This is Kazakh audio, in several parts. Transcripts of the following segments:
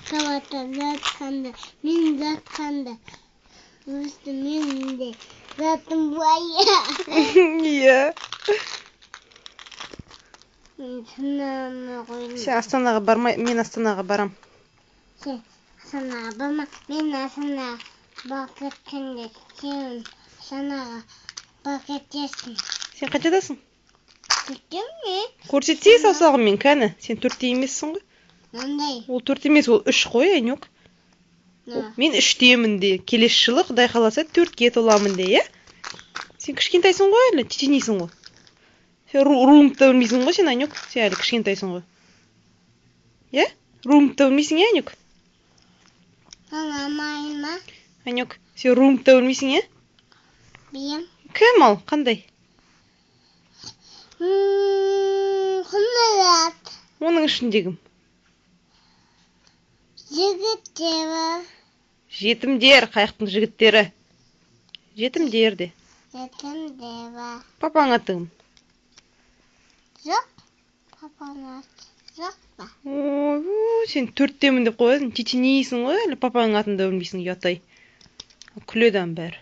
Kavata zatkanda, men zatkanda. Üstü men de. Zaten bu ya. Iya. Sınavına koyayım. Sen Aстанаға бармай, мен Астанаға барам. Sen sana bana, ben sana bakıtkende. Sen sana bakıtесің. Сен қаншадасың? Түттің ме? Көрсетсей саусағымен, кәні. Сен 4-те емессің ғой. Нандай? Ол 4 емес, ол 3 қой, Айнек. Мен 3-темін де. Келесі жылы Құдай қаласа 4-ке толамын де, е? Сен кішкентайсың ғой әлі, чеченейсің ғой. Сен руыңды да білмейсің ғой, сен, Айнек. Сен әлі кішкентайсың ғой. Е? Руыңды да білмейсің, е, Айнек? Анамайма. Айнек, сен руыңды да білмейсің, е? Білем. Кім ал? Қандай? Құндырат. Оның ішіндегім. Жігіттері. Жетімдер, қайықтың жігіттері. Жетімдер де. Жетімдері. Папаң атығым. Жоқ. Папаңат. Жоқ па? Ой, сен 4-темін деп қоясың. Чеченейсің ғой, әлі папаң атын да білмейсің, ұятай. Күледан бәрі.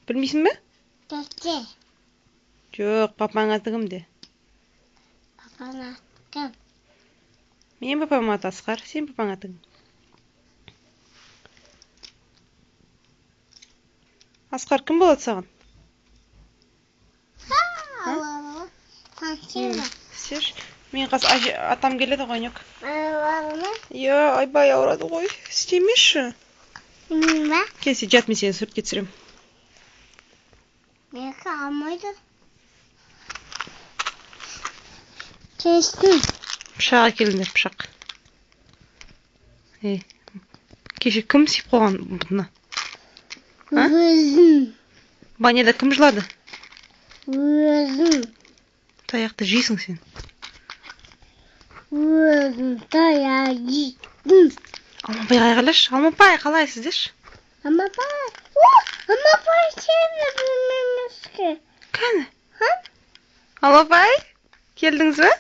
Білмейсің бе? 4-те. Жоқ, папаң атығым де. Папаңат кім? Мен папам аты Асқар, сен папаң атығым. Асқар кім болады саған? Аллалы. Қаншылы? Сеш, мен атам келеді ғой, Айнек. Аллалы. Иә, айбай ауырады ғой. Істемеші. Мен ба? Келсе жат, мен сені суретке түсірем. Бекі алмайды. Кестім. Пышақ әкеліңдер, пышақ. Кеше кім сиіп қойған бұтына? Өзім. Баняда кім жылады? Өзім. Таяқты жейсің сен. Өзім таяқ жейдім. Алмапайға қалаш. Алмапай, қалайсыздеш? Алмапай. Алмапай сені білмемеске. Кәні? Алмапай, келдіңіз бе?